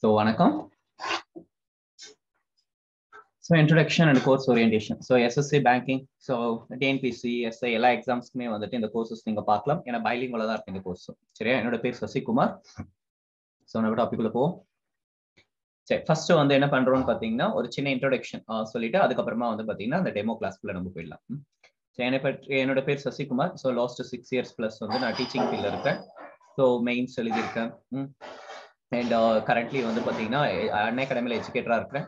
So, வணக்கம். So, introduction and course orientation. So, SSC banking, so TNPC, SI எல்லா எக்ஸாம்ஸ்க்குமே வந்துட்டு இந்த கோர்சஸ் நீங்க பார்க்கலாம். ஏன்னா பைலிங்குவலா தான் இருக்கு இந்த கோர்ஸ். சரியா? என்னோட பேர் சசிகுமார். ஸோ நம்ம டாபிக்குள்ள போவோம். சரி, ஃபர்ஸ்ட் வந்து என்ன பண்றோம்னு பாத்தீங்கன்னா ஒரு சின்ன இன்ட்ரோடக்ஷன் சொல்லிட்டு அதுக்கப்புறமா வந்து பாத்தீங்கன்னா அந்த டெமோ கிளாஸ்க்குள்ள நம்ம போயிடலாம். என்னோட பேர் Sasikumar. So last 6 years plus வந்து நான் டீச்சிங் ஃபீல்ட்ல இருக்கேன். ஸோ மெயின்ஸ் எழுதியிருக்கேன். அண்ட் கரண்ட்லி வந்து பாத்தீங்கன்னா அன்னை அகாடமியில் எஜுகேட்டரா இருக்கேன்.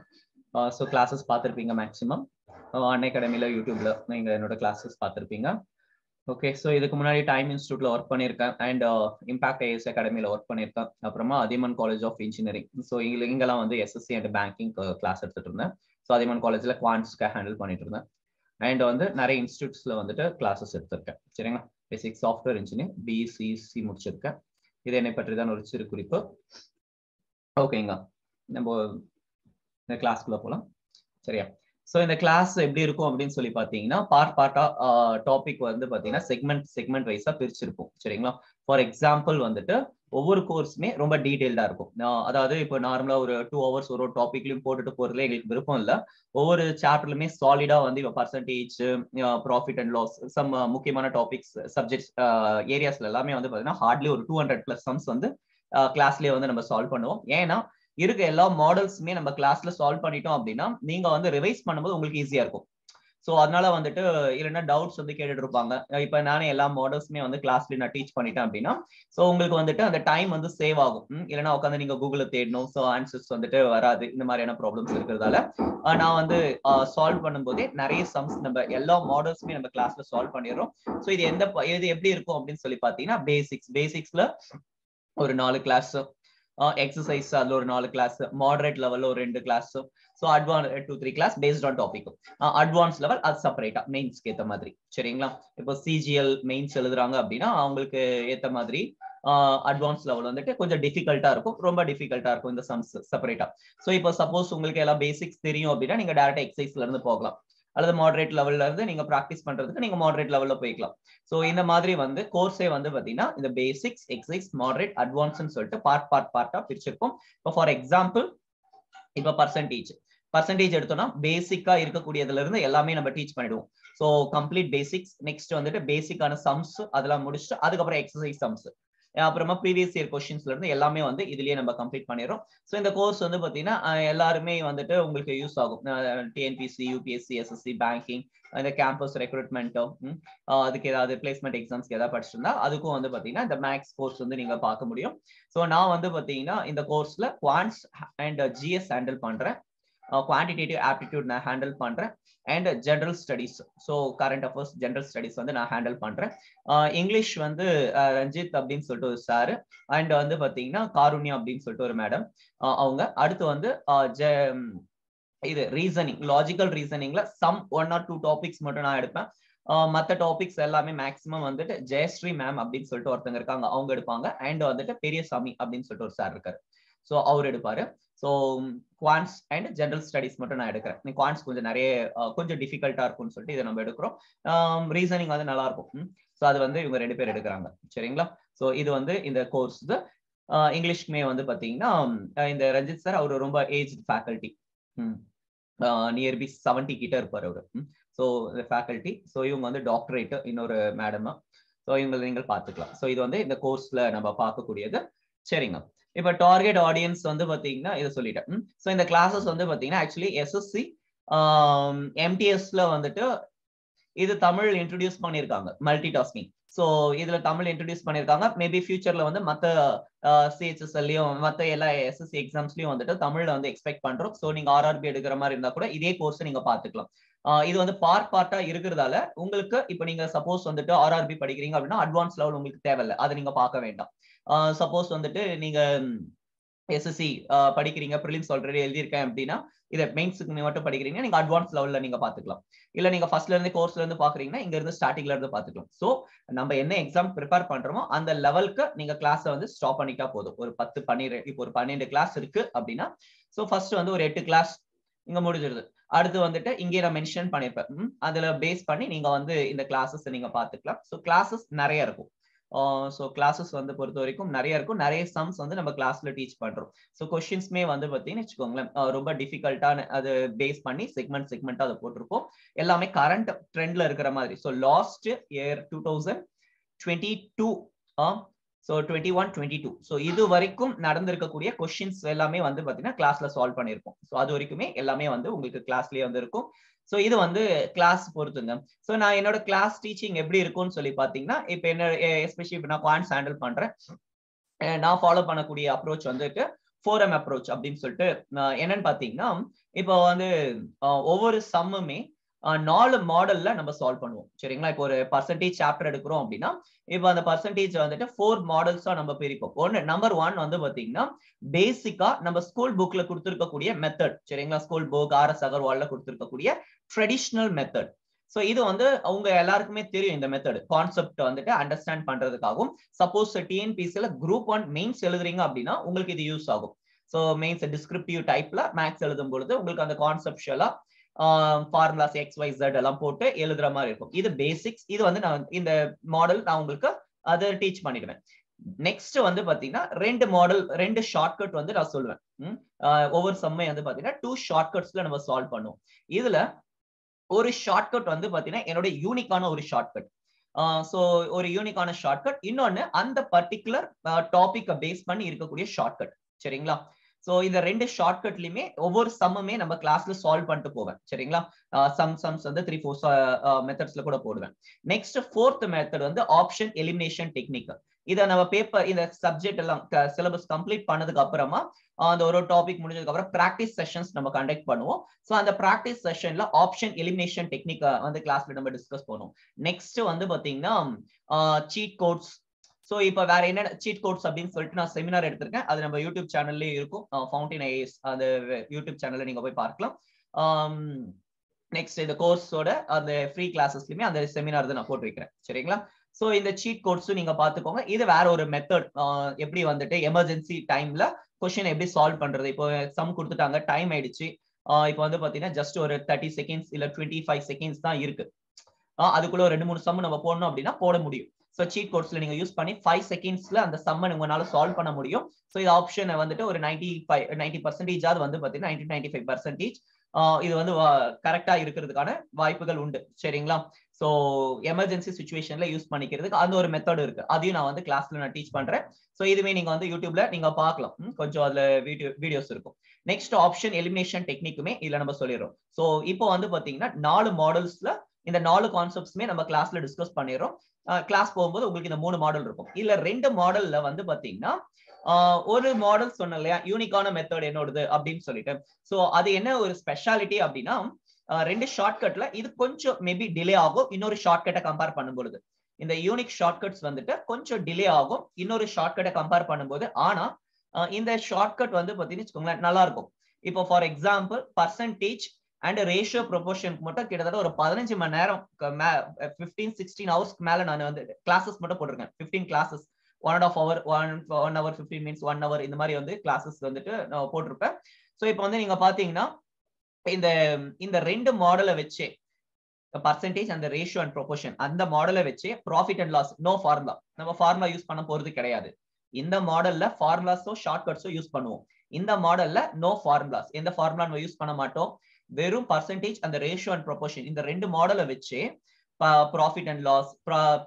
ஸோ கிளாஸஸ் பார்த்துருப்பீங்க மேக்ஸிமம் அன்னை அகாடமியில் யூடியூப்ல நீங்கள் என்னோட கிளாஸஸ் பார்த்துருப்பீங்க. ஓகே, ஸோ இதுக்கு முன்னாடி டைம் இன்ஸ்டியூட்ல ஒர்க் பண்ணியிருக்கேன் அண்ட் இம்பாக்ட் ஐஎஸ் அகாடமியில் ஒர்க் பண்ணியிருக்கேன். அப்புறமா Adhiyaman college of engineering, so இங்கெல்லாம் வந்து எஸ்எஸ்சி அண்ட் பேங்கிங் கிளாஸ் எடுத்துட்டு இருந்தேன். ஸோ அதியமான் காலேஜில் குவான்ட்ஸ்க்கு ஹேண்டில் பண்ணிட்டு இருந்தேன். அண்ட் வந்து நிறைய இன்ஸ்டியூட்ஸ்ல வந்துட்டு கிளாஸஸ் எடுத்திருக்கேன். சரிங்களா? பேசிக் சாஃப்ட்வேர் இன்ஜினியர் பிசிசி முடிச்சிருக்கேன். இது என்னை பற்றி தான் ஒரு சிறு குறிப்பு. ஓகேங்க, நம்ம இந்த கிளாஸ்க்குள்ள போகலாம். சரியா? ஸோ இந்த கிளாஸ் எப்படி இருக்கும் அப்படின்னு சொல்லி பார்த்தீங்கன்னா பார்ட்டா டாபிக் வந்து பார்த்தீங்கன்னா செக்மெண்ட் வைஸா பிரிச்சிருக்கும். சரிங்களா? ஃபார் எக்ஸாம்பிள் வந்துட்டு ஒவ்வொரு கோர்ஸுமே ரொம்ப டீடைல்டா இருக்கும். அதாவது இப்போ நார்மலா ஒரு 2 hours ஒரு டாபிக்லயும் போட்டுட்டு போறதுல எங்களுக்கு விருப்பம் இல்லை. ஒவ்வொரு சாப்டர்லுமே சாலிடா வந்து இப்போ percentage, profit and loss, some முக்கியமான டாபிக்ஸ், சப்ஜெக்ட்ஸ், ஏரியாஸ்ல எல்லாமே வந்து பார்த்தீங்கன்னா ஹார்ட்லி ஒரு 200+ சம்ஸ் வந்து கிளாஸ்லயே வந்து நம்ம சால்வ் பண்ணுவோம். ஏன்னா இருக்க எல்லா மாடல்ஸுமே நம்ம கிளாஸ்ல சால்வ் பண்ணிட்டோம் அப்படின்னா நீங்க வந்து ரிவைஸ் பண்ணும்போது உங்களுக்கு ஈஸியா இருக்கும். ஸோ அதனால வந்துட்டு இல்லைன்னா டவுட்ஸ் வந்து கேட்டுட்டு இருப்பாங்க. இப்போ நானே எல்லா மாடல்ஸுமே வந்து கிளாஸ்ல நான் டீச் பண்ணிட்டேன் அப்படின்னா ஸோ உங்களுக்கு வந்துட்டு அந்த டைம் வந்து சேவ் ஆகும். இல்லைன்னா உட்காந்து நீங்க கூகுள்ல தேடணும், ஸோ ஆன்சர்ஸ் வந்துட்டு வராது. இந்த மாதிரியான ப்ராப்ளம்ஸ் இருக்கிறதால நான் வந்து சால்வ் பண்ணும்போதே நிறைய சம்ஸ் நம்ம எல்லா மாடல்ஸுமே நம்ம கிளாஸ்ல சால்வ் பண்ணிடுறோம். ஸோ இது இது எப்படி இருக்கும் அப்படின்னு சொல்லி பார்த்தீங்கன்னா பேசிக்ஸ்ல ஒரு 4 கிளாஸ், எக்ஸசைஸ் அதுல ஒரு 4 கிளாஸ், மாடரேட் லெவல்ல ஒரு 2 class, so advance 2-3 class based on topic. Advance level அது செப்பரேட்டா மெயின்ஸ்க்கு ஏற்ற மாதிரி. சரிங்களா? இப்போ சிஜிஎல் மெயின்ஸ் எழுதுறாங்க அப்படின்னா அவங்களுக்கு ஏற்ற மாதிரி அட்வான்ஸ் லெவல் வந்துட்டு கொஞ்சம் டிஃபிகல்ட்டா இருக்கும், ரொம்ப டிஃபிகல்ட்டா இருக்கும் இந்த சம்ஸ் செப்பரேட்டா. ஸோ இப்போ சப்போஸ் உங்களுக்கு எல்லாம் பேசிக்ஸ் தெரியும் அப்படின்னா நீங்க டைரக்டா எக்ஸசைஸ்ல இருந்து போகலாம், அல்லது மாடரேட் லெவல்ல இருந்து நீங்க ப்ராக்டிஸ் பண்றதுக்கு நீங்க மாடரேட் லெவல்ல போய்க்கலாம். சோ இந்த மாதிரி வந்து கோர்ஸே வந்து பாத்தீங்கன்னா இந்த பேசிக்ஸ், எக்ஸசைஸ், மாடரேட், அட்வான்ஸ்னு சொல்லிட்டு பார்ட்டா பிரிச்சிருக்கும். இப்போ ஃபார் எக்ஸாம்பிள் இப்போ பர்சன்டேஜ் எடுத்தோம்னா பேசிக்கா இருக்கக்கூடியதுல இருந்து எல்லாமே நம்ம டீச் பண்ணிடுவோம். ஸோ கம்ப்ளீட் பேசிக்ஸ், நெக்ஸ்ட் வந்துட்டு பேசிக்கான சம்ஸ் அதெல்லாம் முடிச்சுட்டு அதுக்கப்புறம் எக்ஸசைஸ் சம்ஸ், அப்புறமா ப்ரீவியஸ் இயர் கொஸ்டின்ஸ்ல இருந்து எல்லாமே வந்து இதுலயே நம்ம கம்ப்ளீட் பண்ணிடுறோம். ஸோ இந்த கோர்ஸ் வந்து பாத்தீங்கன்னா எல்லாருமே வந்துட்டு உங்களுக்கு யூஸ் ஆகும். டிஎன்பிசி, யூபிஎஸ்சி, எஸ்எஸ்சி, பேங்கிங், இந்த கேம்பஸ் ரெக்ரூட்மெண்ட், அதுக்கு ஏதாவது பிளேஸ்மெண்ட் எக்ஸாம்ஸ்க்கு ஏதாவது படிச்சிருந்தா அதுக்கும் வந்து பாத்தீங்கன்னா இந்த மேக்ஸ் கோர்ஸ் வந்து நீங்க பார்க்க முடியும். ஸோ நான் வந்து பாத்தீங்கன்னா இந்த கோர்ஸ்ல குவான்ட்ஸ் அண்ட் ஜிஎஸ் ஹேண்டில் பண்றேன், குவான்டிடேட்டிவ் ஆப்டிடியூட் நான் ஹேண்டில் பண்றேன், and general studies, so current affairs, general studies வந்து நான் ஹேண்டில் பண்றேன். இங்கிலீஷ் வந்து ரஞ்சித் அப்படின்னு சொல்லிட்டு ஒரு சார், அண்ட் வந்து பாத்தீங்கன்னா காருண்யா அப்படின்னு சொல்லிட்டு ஒரு மேடம் அவங்க. அடுத்து வந்து இது ரீசனிங், லாஜிக்கல் ரீசனிங்ல சம் 1 or 2 டாபிக்ஸ் மட்டும் நான் எடுப்பேன். மற்ற டாபிக்ஸ் எல்லாமே மேக்ஸிமம் வந்துட்டு ஜெயஸ்ரீ மேம் அப்படின்னு சொல்லிட்டு ஒருத்தங்க இருக்காங்க, அவங்க எடுப்பாங்க. அண்ட் வந்துட்டு பெரியசாமி அப்படின்னு சொல்லிட்டு ஒரு சார் இருக்காரு, ஸோ அவர் எடுப்பாரு. So quants and general studies மட்டும் நான் எடுக்கிறேன். குவான்ட்ஸ் கொஞ்சம் டிஃபிகல்ட்டா இருக்கும்னு சொல்லிட்டு இதை நம்ம எடுக்கிறோம். ரீசனிங் வந்து நல்லா இருக்கும். ஸோ அது வந்து இவங்க 2 பேர் எடுக்கிறாங்க. சரிங்களா? ஸோ இது வந்து இந்த கோர்ஸ். இங்கிலீஷ்க்குமே வந்து பாத்தீங்கன்னா இந்த ரஞ்சித் சார் அவர் ரொம்ப ஏஜ் ஃபேக்கல்டி, நியர்பி 70 கிட்ட இருப்பாரு அவரு. So faculty. ஸோ இவங்க வந்து டாக்டரேட், இன்னொரு மேடம். ஸோ இவங்க நீங்கள் பார்த்துக்கலாம். ஸோ இது வந்து இந்த கோர்ஸ்ல நம்ம பார்க்கக்கூடியது. சரிங்க, இப்போ டார்கெட் ஆடியன்ஸ் வந்து பாத்தீங்கன்னா இதை சொல்லிட்டேன். ஸோ இந்த கிளாஸஸ் வந்து பாத்தீங்கன்னா ஆக்சுவலி எஸ்எஸ்சி எம்டிஎஸ்ல வந்துட்டு இது தமிழ் இன்ட்ரோடியூஸ் பண்ணியிருக்காங்க, மல்டி டாஸ்கிங். ஸோ இதுல தமிழ் இன்ட்ரோடியூஸ் பண்ணியிருக்காங்க. மேபி ஃபியூச்சர்ல வந்து மற்ற சிஹெச்எஸ்எல்லையும் மற்ற எல்லா எஸ்எஸ்சி எக்ஸாம்ஸ்லயும் வந்துட்டு தமிழ்ல வந்து எக்ஸ்பெக்ட் பண்றோம். ஸோ நீங்க ஆர்ஆர்பி எடுக்கிற மாதிரி இருந்தா கூட இதே கோர்ஸ் நீங்க பாத்துக்கலாம். இது வந்து பார்ட்டா இருக்கிறதால உங்களுக்கு இப்போ நீங்க சப்போஸ் வந்துட்டு ஆர்ஆர்பி படிக்கிறீங்க அப்படின்னா அட்வான்ஸ் லெவல் உங்களுக்கு தேவையில்லை, அதை நீங்க பார்க்க வேண்டாம். சப்போஸ் வந்துட்டு நீங்க எஸ்எஸ்சி படிக்கிறீங்க, ப்ரிலிம்ஸ் ஆல்ரெடி எழுதியிருக்கேன் அப்படின்னா இதை மெயின்ஸுக்கு மட்டும் படிக்கிறீங்க, நீங்க அட்வான்ஸ் லெவல்ல நீங்க பாத்துக்கலாம். இல்ல நீங்க ஃபர்ஸ்ட்ல இருந்து கோர்ஸ்ல இருந்து பாக்குறீங்கன்னா இங்க இருந்து ஸ்டார்டிங்ல இருந்து பாத்துக்கலாம். சோ நம்ம என்ன எக்ஸாம் ப்ரிப்பேர் பண்றோமோ அந்த லெவலுக்கு நீங்க கிளாஸ் வந்து ஸ்டாப் பண்ணிட்டா போதும். ஒரு 10 12 இப்போ ஒரு 12 கிளாஸ் இருக்கு அப்படின்னா சோ ஃபர்ஸ்ட் வந்து ஒரு 8 கிளாஸ் இங்க முடிஞ்சிருது. அடுத்து வந்துட்டு இங்கே நான் மென்ஷன் பண்ணிருப்பேன், அதுல பேஸ் பண்ணி நீங்க வந்து இந்த கிளாஸஸ் நீங்க பாத்துக்கலாம். சோ கிளாஸஸ் நிறைய இருக்கும். ஸோ கிளாஸஸ் வந்து பொறுத்த வரைக்கும் நிறைய இருக்கும், நிறைய சம்ஸ் வந்து நம்ம கிளாஸ்ல டீச் பண்றோம். ஸோ கொஸ்டின்ஸ்மே வந்து பார்த்தீங்கன்னு வச்சுக்கோங்களேன், ரொம்ப டிஃபிகல்ட்டான அது பேஸ் பண்ணி செக்மெண்டா அதை போட்டிருப்போம். எல்லாமே கரண்ட் ட்ரெண்ட்ல இருக்கிற மாதிரி. So last year 2022 so 21-22 so இது வரைக்கும் நடந்திருக்கக்கூடிய கொஸ்டின்ஸ் எல்லாமே வந்து பாத்தீங்கன்னா கிளாஸ்ல சால்வ் பண்ணிருப்போம். ஸோ அது வரைக்குமே எல்லாமே வந்து உங்களுக்கு கிளாஸ்லயே வந்து இருக்கும். ஸோ இது வந்து கிளாஸ் பொறுத்துங்க. ஸோ நான் என்னோட கிளாஸ் டீச்சிங் எப்படி இருக்கும்னு சொல்லி பாத்தீங்கன்னா, இப்போ என்ன எஸ்பெஷலி இப்போ நான் குவான்ஸ் ஹேண்டில் பண்றேன், நான் ஃபாலோ பண்ணக்கூடிய அப்ரோச் வந்துட்டு 4M அப்ரோச் அப்படின்னு சொல்லிட்டு என்னன்னு பாத்தீங்கன்னா, இப்போ வந்து ஒவ்வொரு சம்முமே 4 மாடல்ல நம்ம சால்வ் பண்ணுவோம். சரிங்களா? இப்போ ஒரு பர்சன்டேஜ் சாப்டர் எடுக்கிறோம் அப்படின்னா, இப்போ அந்த பர்சன்டேஜ் வந்துட்டு 4 மாடல்ஸா நம்ம பிரிப்போம். நம்பர் 1 வந்து பாத்தீங்கன்னா பேசிக்கா நம்ம ஸ்கூல் புக்ல கொடுத்திருக்கக்கூடிய மெத்தட். சரிங்களா? ஸ்கூல் புக் RS அகர்வால்ல கொடுத்திருக்கக்கூடிய ட்ரெடிஷனல் மெத்தட். சோ இது வந்து அவங்க எல்லாருக்குமே தெரியும். இந்த மெத்தட் கான்செப்ட் வந்துட்டு அண்டர்ஸ்டாண்ட் பண்றதுக்காகவும், சப்போஸ் டிஎன்பிசில குரூப் 1 மெயின்ஸ் எழுதுறீங்க அப்படின்னா உங்களுக்கு இது யூஸ் ஆகும். சோ மெயின்ஸ் டிஸ்கிரிப்டிவ் டைப்ல மேக்ஸ் எழுதும் பொழுது உங்களுக்கு அந்த கான்செப்ஷுவலா ஃபார்முலாஸ் XYZ எல்லாம் போட்டு எழுதுற மாதிரி இருக்கும். இது பேசிக்ஸ். இது வந்து நான் இந்த மாடல் நான் உங்களுக்கு அதை டீச் பண்ணிடுவேன். நெக்ஸ்ட் வந்து பாத்தீங்கன்னா 2 மாடல் 2 ஷார்ட்கட் வந்து நான் சொல்லுவேன். ஒவ்வொரு சம்மை வந்து பாத்தீங்கன்னா 2 ஷார்ட்கட்ஸ்ல நம்ம சால்வ் பண்ணுவோம். இதுல ஒரு ஷார்ட்கட் வந்து பாத்தீங்கன்னா என்னோட யூனிக்கான ஒரு ஷார்ட்கட். சோ ஒரு யூனிக்கான ஷார்ட்கட். இன்னொன்னு அந்த பர்டிகுலர் டாபிக்கை பேஸ் பண்ணி இருக்கக்கூடிய ஷார்ட்கட். சரிங்களா? சோ இந்த 2 ஷார்ட்கட்லயுமே ஒவ்வொரு சம்முமே நம்ம கிளாஸ்ல சால்வ் பண்ணிட்டு போவேன். சரிங்களா? சம்ஸ் வந்து 3-4 மெத்தட்ஸ்ல கூட போடுவேன். நெக்ஸ்ட் 4th மெத்தட் வந்து ஆப்ஷன் எலிமினேஷன் டெக்னிக். இத நம்ம பேப்பர் இந்த சப்ஜெக்ட் எல்லாம் சிலபஸ் கம்ப்ளீட் பண்ணதுக்கு அப்புறமா அந்த ஒரு டாபிக் முடிஞ்சதுக்கு அப்புறம் பிராக்டிஸ் செஷன்ஸ் நம்ம கண்டக்ட் பண்ணுவோம். சோ அந்த பிராக்டிஸ் செஷன்ல ஆப்ஷன் எலிமினேஷன் டெக்னிக் வந்து கிளாஸ்ல நம்ம டிஸ்கஸ் பண்ணுவோம். நெக்ஸ்ட் வந்து பாத்தீங்கன்னா சீட் கோட்ஸ். சோ இப்ப வேற என்ன சீட் கோட்ஸ் அப்படின்னு சொல்லிட்டு நான் செமினார் எடுத்திருக்கேன். அது நம்ம யூடியூப் சேனல்லே இருக்கும். ஃபவுண்டைன் ஐஏஎஸ் அந்த யூடியூப் சேனல்ல நீங்க போய் பார்க்கலாம். நெக்ஸ்ட் இந்த கோர்ஸோட அந்த ஃப்ரீ கிளாஸஸ்லயுமே அந்த செமினார் தான் நான் போட்டு வைக்கிறேன். சரிங்களா? சோ இந்த சீட் கோட்ஸும் நீங்க பாத்துக்கோங்க. இது வேற ஒரு மெத்தட். எப்படி வந்துட்டு எமர்ஜென்சி டைம்ல கொஸ்டின் எப்படி சால்வ் பண்றது. இப்போ சம் கொடுத்துட்டாங்க, டைம் ஆயிடுச்சு. இப்போ வந்து பாத்தீங்கன்னா ஜஸ்ட் ஒரு 30 செகண்ட்ஸ் இல்ல 25 செகண்ட்ஸ் தான் இருக்கு. அதுக்குள்ள ஒரு 2-3 சம் நம்ம போடணும் அப்படின்னா போட முடியும். சோ சீட் கோட்ஸ்ல நீங்க யூஸ் பண்ணி 5 செகண்ட்ஸ்ல அந்த சம்ம உங்களால சால்வ் பண்ண முடியும். சோ இது ஆப்ஷன் வந்துட்டு ஒரு 90% வந்து பாத்தீங்கன்னா 90-95% இது வந்து கரெக்டா இருக்கிறதுக்கான வாய்ப்புகள் உண்டு. சரிங்களா? சோ எமர்ஜென்சி சிச்சுவேஷன்ல யூஸ் பண்ணிக்கிறதுக்கு அந்த ஒரு மெத்தட் இருக்கு. அதையும் நான் வந்து கிளாஸ்ல நான் டீச் பண்றேன். சோ இதுவே நீங்க வந்து யூடியூப்ல நீங்க பார்க்கலாம். கொஞ்சம் அதுல வீடியோஸ் இருக்கும். நெக்ஸ்ட் ஆப்ஷன் எலிமினேஷன் டெக்னிக்குமே இதுல நம்ம சொல்லிடுறோம். சோ இப்போ வந்து பாத்தீங்கன்னா 4 மாடல்ஸ்ல இந்த 4 கான்செப்ட்ஸ்மே நம்ம கிளாஸ்ல டிஸ்கஸ் பண்ணிடுறோம். கிளாஸ் போகும்போது உங்களுக்கு இந்த 3 மாடல் இருக்கும். இல்ல 2 மாடல்ல வந்து பாத்தீங்கன்னா ஒரு மாடல் சொன்ன இல்லையா யூனிக்கான மெத்தட் என்னோடது அப்படின்னு சொல்லிட்டு. சோ அது என்ன ஒரு ஸ்பெஷாலிட்டி அப்படின்னா 2 ஷார்ட்கட்ல இது கொஞ்சம் மேபி டிலே ஆகும் இன்னொரு ஷார்ட்கட்டை கம்பேர் பண்ணும்போது. இந்த யூனிக் ஷார்ட்கட்ஸ் வந்துட்டு கொஞ்சம் டிலே ஆகும் இன்னொரு ஷார்ட்கட்டை கம்பேர் பண்ணும்போது. ஆனா இந்த ஷார்ட்கட் வந்து பாத்தீங்கன்னா நல்லா இருக்கும். இப்போ for example percentage and ratio ப்ரொபோர்ஷனுக்கு மட்டும் கிட்டத்தட்ட ஒரு 15 மணி நேரம் 15-16 ஹவர்ஸ்க்கு மேல நான் வந்து கிளாஸஸ் மட்டும் போட்டிருக்கேன். 15 classes 1.5 hour 1 hour 15 minutes 1 hour இந்த மாதிரி வந்து கிளாஸஸ் வந்துட்டு நான் போட்டிருப்பேன். சோ இப்போ வந்து நீங்க பாத்தீங்கன்னா இந்த 2 மாடலை வச்சு பர்சன்டேஜ் அந்த ரேஷியோ அண்ட் ப்ரொபோர்ஷன் அந்த மாடலை வச்சு profit and loss no formula நம்ம ஃபார்முலா யூஸ் பண்ண போறது கிடையாது. இந்த மாடல்ல ஃபார்முலாஸோ ஷார்ட்கட்ஸோ யூஸ் பண்ணுவோம். இந்த மாடல்ல நோ ஃபார்முலாஸ் எந்த ஃபார்முலா நம்ம யூஸ் பண்ண மாட்டோம். வெறும் பர்சன்டேஜ் அந்த ரேஷியோ அண்ட் ப்ரொபோர்ஷன் இந்த 2 மாடலை வச்சு profit and loss,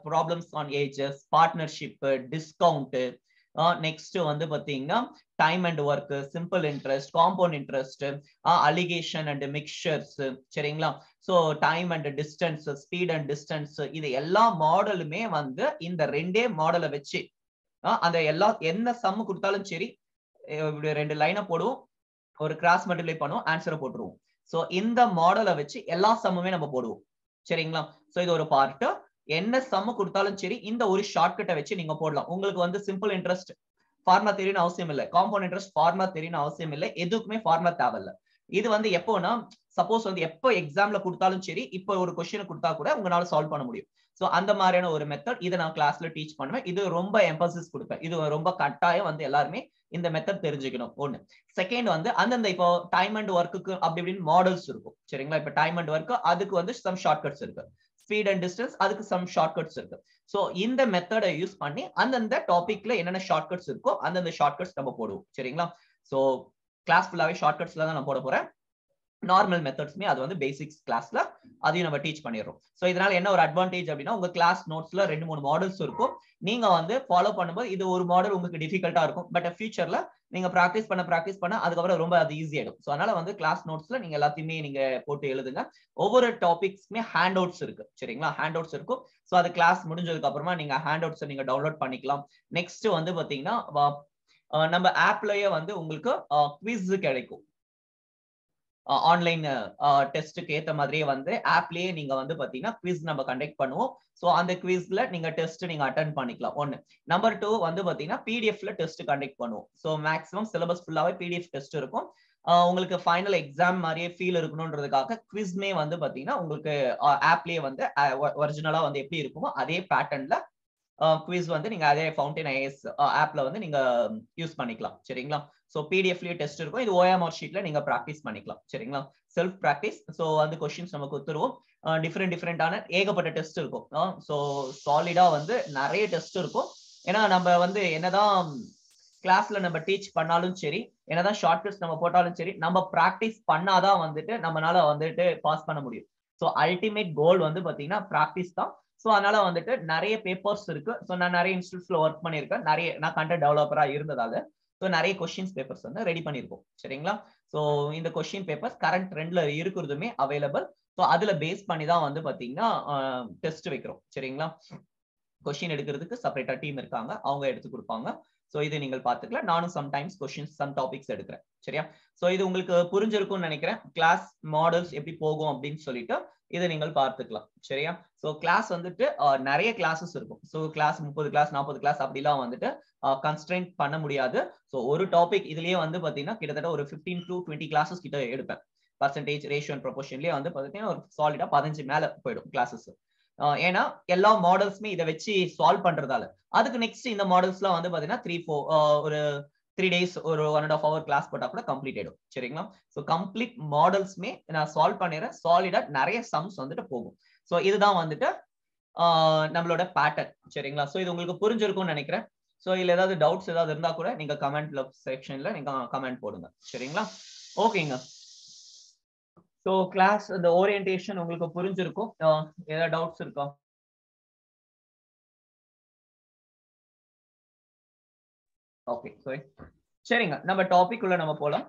problems on ages, partnership, discount, next வந்து பாத்தீங்கன்னா time and work, simple interest, compound interest, alligation and mixtures. சரிங்களா? So time and distance, speed and distance, இது எல்லா மாடலுமே வந்து இந்த 2 மாடலை வச்சு அந்த எல்லா என்ன சம் கொடுத்தாலும் சரி 2 லைனை போடுவோம், ஒரு கிராஸ் மல்டிப்ளை பண்ணுவோம், ஆன்சரை போட்டுருவோம். சோ இந்த மாடலை வச்சு எல்லா சம்முமே நம்ம போடுவோம். சரிங்களா? சோ இது ஒரு பார்ட். என்ன சம் கொடுத்தாலும் சரி இந்த ஒரு ஷார்ட்கட்டை வச்சு நீங்க போடலாம். உங்களுக்கு வந்து சிம்பிள் இன்ட்ரெஸ்ட் ஃபார்முலா தெரியணும் அவசியம் இல்லை. காம்பவுண்ட் இன்ட்ரெஸ்ட் ஃபார்முலா தெரியணும் அவசியம் இல்லை. எதுக்குமே ஃபார்முலா தேவையில்லை. இது வந்து எப்போனா சப்போஸ் வந்து எப்போ எக்ஸாம்ல கொடுத்தாலும் சரி இப்போ ஒரு கொஸ்டின் கொடுத்தா கூட உங்களால சால்வ் பண்ண முடியும். சோ அந்த மாதிரியான ஒரு மெத்தட் இதை நான் கிளாஸ்ல டீச் பண்ணுவேன். இது ரொம்ப எம்பசிஸ் கொடுப்பேன். இது ரொம்ப கட்டாயம் வந்து எல்லாருமே இந்த மெத்தட் தெரிஞ்சுக்கணும். ஒண்ணு. செகண்ட் வந்து அந்தந்த இப்போ டைம் அண்ட் ஒர்க்குக்கு அப்படி இப்படின்னு மாடல்ஸ் இருக்கும். சரிங்களா? இப்போ டைம் அண்ட் ஒர்க் அதுக்கு வந்து சம் ஷார்ட்கட்ஸ் இருக்கு. ஸ்பீட் அண்ட் டிஸ்டன்ஸ், அதுக்கு சம் ஷார்ட்கட்ஸ் இருக்கு. சோ இந்த மெத்தடை யூஸ் பண்ணி அந்தந்த டாபிக்ல என்னென்ன ஷார்ட்கட்ஸ் இருக்கோ அந்தந்த ஷார்ட்கட்ஸ் நம்ம போடுவோம். சரிங்களா? சோ கிளாஸ் ஃபுல்லாவே ஷார்ட்கட்ஸ்ல தான் நான் போட போறேன். நார்மல் மெத்தட்ஸ்மே அது வந்து பேசிக்ஸ் கிளாஸ்ல அதையும் நம்ம டீச் பண்ணிடுறோம். சோ இதனால என்ன ஒரு அட்வான்டேஜ் அப்படின்னா, உங்க கிளாஸ் நோட்ஸ்ல 2-3 மாடல்ஸ் இருக்கும். நீங்க வந்து ஃபாலோ பண்ணும்போது இது ஒரு மாடல் உங்களுக்கு டிஃபிகல்ட்டா இருக்கும். பட் ஃபியூச்சர்ல நீங்க பிராக்டிஸ் பண்ண அதுக்கப்புறம் ரொம்ப அது ஈஸி ஆயிடும். சோ அதனால வந்து கிளாஸ் நோட்ஸ்ல நீங்க எல்லாத்தையுமே நீங்க போட்டு எழுதுங்க. ஒவ்வொரு டாபிக்ஸ்மே ஹேண்ட் அவுட்ஸ் இருக்கு. சரிங்களா? ஹேண்ட் அவுட்ஸ் இருக்கும். சோ அது கிளாஸ் முடிஞ்சதுக்கு அப்புறமா நீங்க ஹேண்ட் அவுட்ஸ் நீங்க டவுன்லோட் பண்ணிக்கலாம். நெக்ஸ்ட் வந்து பாத்தீங்கன்னா நம்ம ஆப்லயே வந்து உங்களுக்கு குவிஸ் கிடைக்கும். ஆன்லைன் டெஸ்ட்டுக்கு ஏத்த மாதிரியே வந்து ஆப்லயே நீங்க வந்து பாத்தீங்கன்னா குவிஸ் நம்ம கண்டக்ட் பண்ணுவோம். சோ அந்த குவிஸ்ல நீங்க டெஸ்ட் நீங்க அட்டெண்ட் பண்ணிக்கலாம். 1. நம்பர் 2 வந்து பாத்தீங்கன்னா பிடிஎஃப்ல டெஸ்ட் கண்டக்ட் பண்ணுவோம். சோ மேக்ஸிமம் சிலபஸ் ஃபுல்லாவே பிடிஎஃப் டெஸ்ட் இருக்கும். உங்களுக்கு ஃபைனல் எக்ஸாம் மாதிரியே ஃபீல் இருக்கணும்ன்றதுக்காக குவிஸ்மே வந்து பாத்தீங்கன்னா உங்களுக்கு ஆப்லயே வந்து ஒரிஜினலா வந்து எப்படி இருக்குமோ அதே பேட்டர்ன்ல குவிஸ் வந்து நீங்க அதே ஃபவுண்டைன் ஐஏஎஸ் ஆப்ல வந்து நீங்க யூஸ் பண்ணிக்கலாம். சரிங்களா? சோ பிடிஎஃப்லயே டெஸ்ட் இருக்கும். இது ஓஎம்ஆர் ஷீட்ல நீங்க பிராக்டிஸ் பண்ணிக்கலாம். சரிங்களா? Self practice. சோ வந்து क्वेश्चंस நமக்கு கொடுத்துருவோம். டிஃபரெண்டான ஏகப்பட்ட டெஸ்ட் இருக்கும். சோ சாலிடா வந்து நிறைய டெஸ்ட் இருக்கும். ஏன்னா நம்ம வந்து என்னதான் கிளாஸ்ல நம்ம டீச் பண்ணாலும் சரி, என்னதான் ஷார்ட்கட்ஸ் நம்ம போட்டாலும் சரி, நம்ம பிராக்டிஸ் பண்ணாதான் வந்துட்டு நம்மளால வந்துட்டு பாஸ் பண்ண முடியும். சோ அல்டிமேட் கோல் வந்து பாத்தீங்கன்னா பிராக்டிஸ் தான். சோ அதனால வந்துட்டு நிறைய பேப்பர்ஸ் இருக்கு. சோ நான் நிறைய இன்ஸ்டிடியூட்ஸ்ல ஒர்க் பண்ணிருக்கேன். நான் கண்டென்ட் டெவலப்பரா இருந்ததால சோ நிறைய கொஸ்டின்ஸ் பேப்பர்ஸ் வந்து ரெடி பண்ணிருக்கோம். சரிங்களா? சோ இந்த கொஸ்டின் பேப்பர்ஸ் கரண்ட் ட்ரெண்ட்ல இருக்கிறதுமே அவைலபிள். சோ அதுல பேஸ் பண்ணி தான் வந்து பாத்தீங்கன்னா டெஸ்ட் வைக்கிறோம். சரிங்களா? கொஸ்டின் எடுக்கிறதுக்கு செப்பரேட்டா டீம் இருக்காங்க. அவங்க எடுத்து கொடுப்பாங்க. சோ இது நீங்கள் பாத்துக்கலாம். நானும் சம்டைம்ஸ் கொஸ்டின்ஸ் சம் டாபிக்ஸ் எடுக்கிறேன். சரியா? சோ இது உங்களுக்கு புரிஞ்சிருக்கும்னு நினைக்கிறேன். கிளாஸ் மாடல்ஸ் எப்படி போகும் அப்படின்னு சொல்லிட்டு இதை நீங்கள் பார்த்துக்கலாம். சரியா? சோ கிளாஸ் வந்துட்டு நிறைய கிளாஸஸ் இருக்கும். சோ கிளாஸ் 30 கிளாஸ் 40 கிளாஸ் அப்படிலாம் வந்துட்டு கன்ஸ்ட்ரெயின்ட் பண்ண முடியாது. சோ ஒரு டாபிக் இதுலயே வந்து பாத்தீங்கன்னா கிட்டத்தட்ட ஒரு 15 to 20 கிளாஸஸ் கிட்ட எடுப்பேன். பர்சன்டேஜ் ரேஷியோ அண்ட் ப்ரொபோர்ஷன்லயே வந்து பாத்தீங்கன்னா ஒரு சாலிடா 15 மேல போயிடும் கிளாஸஸ். ஏன்னா எல்லா மாடல்ஸ்மே இதை வச்சு சால்வ் பண்றதால அதுக்கு நெக்ஸ்ட் இந்த மாடல்ஸ்லாம் வந்து பாத்தீங்கன்னா 3-4 ஒரு 3 days ஒரு 1.5 hour கிளாஸ் போட்டா கூட கம்ப்ளீட் ஆயிடும். சரிங்களா? சோ கம்ப்ளீட் மாடல்ஸ்மே நான் சால்வ் பண்ணிடுறேன். சாலிடா நிறைய சம்ஸ் வந்துட்டு போகும். சோ இதுதான் வந்துட்டு நம்மளோட பேட்டர்ன். சரிங்களா? சோ இது உங்களுக்கு புரிஞ்சிருக்கும்னு நினைக்கிறேன். சோ இதுல ஏதாவது டவுட்ஸ் ஏதாவது இருந்தா கூட நீங்க கமெண்ட்ல செக்ஷன்ல நீங்க கமெண்ட் போடுங்க. சரிங்களா? ஓகேங்க. சோ கிளாஸ் இந்த ஓரியன்டேஷன் உங்களுக்கு புரிஞ்சிருக்கும். ஏதாவது டவுட்ஸ் இருக்கா? ஓகே சரிங்க, நம்ம டாபிக் உள்ள நம்ம போலாம்.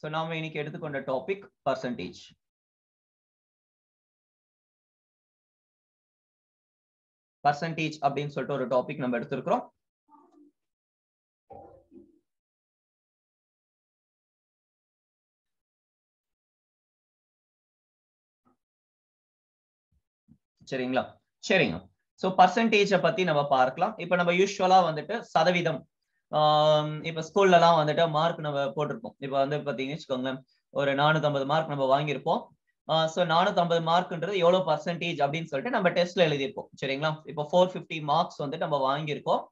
சோ நாம இன்னைக்கு எடுத்துக்கொண்ட டாபிக் பர்சன்டேஜ். பர்சன்டேஜ் அப்படின்னு சொல்லிட்டு ஒரு டாபிக் நம்ம எடுத்திருக்கிறோம். சரிங்களா? சரிங்க. சோ பர்சன்டேஜ பத்தி நம்ம பார்க்கலாம். இப்ப நம்ம யூசுவலா வந்துட்டு சதவீதம், இப்ப ஸ்கூல்ல எல்லாம் வந்துட்டு மார்க் நம்ம போட்டிருப்போம். இப்ப வந்து பாத்தீங்கன்னு வச்சுக்கோங்களேன், ஒரு 450 மார்க் நம்ம வாங்கியிருப்போம். சோ 450 மார்க்ன்றது எவ்வளவு பர்சன்டேஜ் அப்படின்னு சொல்லிட்டு நம்ம டெஸ்ட்ல எழுதியிருப்போம். சரிங்களா? இப்போ 450 மார்க்ஸ் வந்து நம்ம வாங்கியிருக்கோம்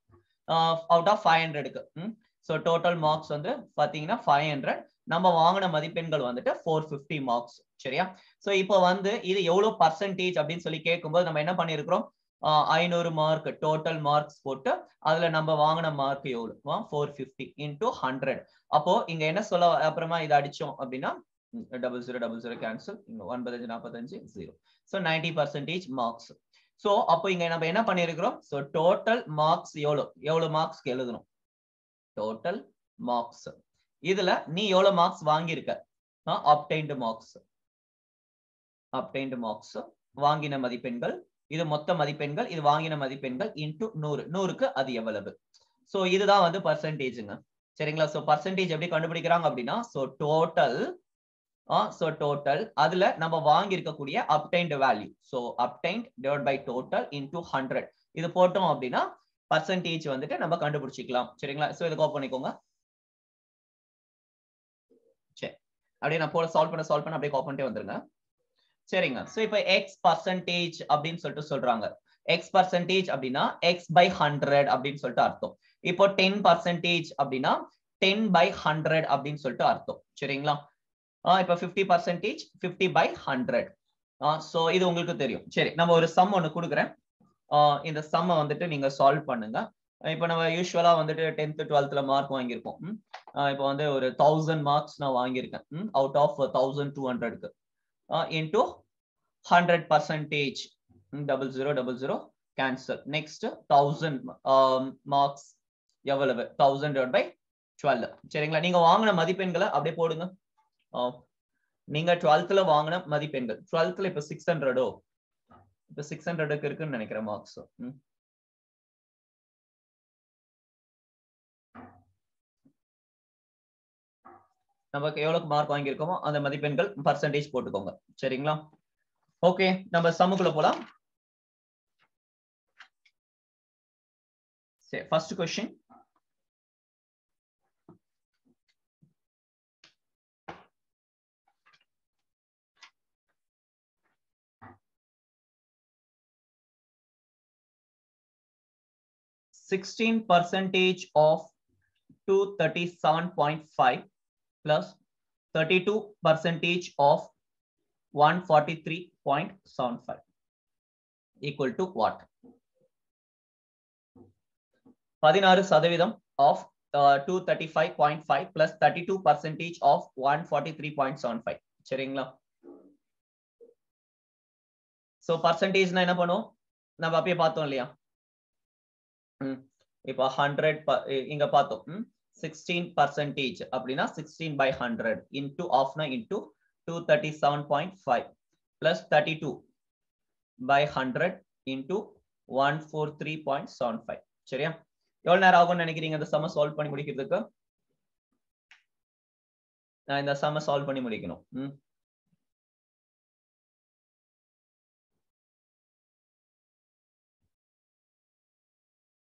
அவுட் ஆஃப் 500க்கு. சோ டோட்டல் மார்க்ஸ் வந்து பாத்தீங்கன்னா 500. நம்ம வாங்கின மதிப்பெண்கள் வந்துட்டு 450 மார்க்ஸ். சரியா? சோ இப்போ வந்து இது எவ்வளவு பர்சன்டேஜ் அப்படின்னு சொல்லி கேட்கும்போது நம்ம என்ன பண்ணிருக்கிறோம், 500 மார்க் டோட்டல் மார்க்ஸ் போட்டு அதுல நம்ம வாங்கின மார்க் எவ்வளவு 450 into 100. அப்போ இங்க என்ன சொல்ல, அப்புறமா இதை அடிச்சோம் அப்படின்னா 0000 கேன்சல், 945 0. So 90% marks. சோ அப்போ இங்க நம்ம என்ன பண்ணிருக்கிறோம், சோ டோட்டல் மார்க்ஸ் எவ்வளவு மார்க்ஸ்க்கு எழுதணும், டோட்டல் மார்க்ஸ். இதுல நீ எவ்வளவு மார்க்ஸ் வாங்கியிருக்க, obtained மார்க்ஸ். obtained மார்க்ஸ் வாங்கின மதிப்பெண்கள், இது மொத்த மதிப்பெண்கள், இது வாங்கின மதிப்பெண்கள் இன்டு 100. 100க்கு அது எவ்வளவு. சோ இதுதான் வந்து பர்சன்டேஜ்ங்க. சரிங்களா? சோ பர்சன்டேஜ் எப்படி கண்டுபிடிக்கிறாங்க அப்படின்னா, சோ டோட்டல் அதுல நம்ம வாங்கி இருக்கக்கூடிய obtained value, so obtained divided by total into 100 இது போட்டோம் அப்படின்னா பர்சன்டேஜ் வந்துட்டு நம்ம கண்டுபிடிச்சிக்கலாம். சரிங்களா? சோ இதை காப்பி பண்ணிக்கோங்க. சரி, அப்படியே நான் போல சால்வ் பண்ண அப்படியே காப்பி பண்ணிட்டே வந்துருங்க. சரிங்க. சோ இப்போ எக்ஸ் பர்சன்டேஜ் அப்படின்னு சொல்லிட்டு சொல்றாங்க. எக்ஸ் பர்சன்டேஜ் அப்படின்னா எக்ஸ் பை 100 அப்படின்னு சொல்லிட்டு அர்த்தம். இப்போ 10% அப்படின்னா 10 by 100 அப்படின்னு சொல்லிட்டு அர்த்தம். சரிங்களா? இப்ப 50% 50 by 100. சோ இது உங்களுக்கு தெரியும். சரி, நம்ம ஒரு சம் ஒன்னு கொடுக்குறேன். இந்த சம்ம வந்துட்டு நீங்க சால்வ் பண்ணுங்க. இப்போ நம்ம யூசுவலா வந்துட்டு 10th 12th மார்க் வாங்கியிருப்போம். இப்போ வந்து ஒரு 1000 மார்க்ஸ் நான் வாங்கியிருக்கேன் அவுட் ஆஃப் 1200க்கு இன்டூ 100%. 0000 கேன்சல். நெக்ஸ்ட் 1000 மார்க்ஸ் எவ்வளவு? 1000 divided by 12. சரிங்களா? நீங்க வாங்கின மதிப்பெண்களை அப்படியே போடுங்க. நீங்க 12th வாங்கின மதிப்பெண்கள் 12th இப்ப 600 இப்ப 600க்கு இருக்குன்னு நினைக்கிறேன் மார்க்ஸ். நமக்கு எவ்வளவு மார்க் வாங்கியிருக்கோமோ அந்த மதிப்பெண்கள் பர்சன்டேஜ் போட்டுக்கோங்க. சரிங்களா? ஓகே, நம்ம சம்முக்குள்ள போலாம். சரி, first question. %% of 237.5 plus 32% of 143.75 equal to what? 16% of 235.5 plus 32% of 143.75. சரிங்களா? சோ பர்சன்டேஜ்னா என்ன பண்ணுவோம்? நம்ம அப்படியே பார்த்தோம் இல்லையா? இப்போ 100 இங்க பார்த்தோம். 16% அப்படின்னா 16 by 100 into ஆஃப்னா into 237.5 plus 32 by 100 into 143.75. சரியா? எவ்வளவு நேரம் ஆகும்னு நினைக்கிறீங்க இந்த சம்ம சால்வ் பண்ணி முடிக்கிறதுக்கு? நான் இந்த சம்ம சால்வ் பண்ணி முடிக்கணும்.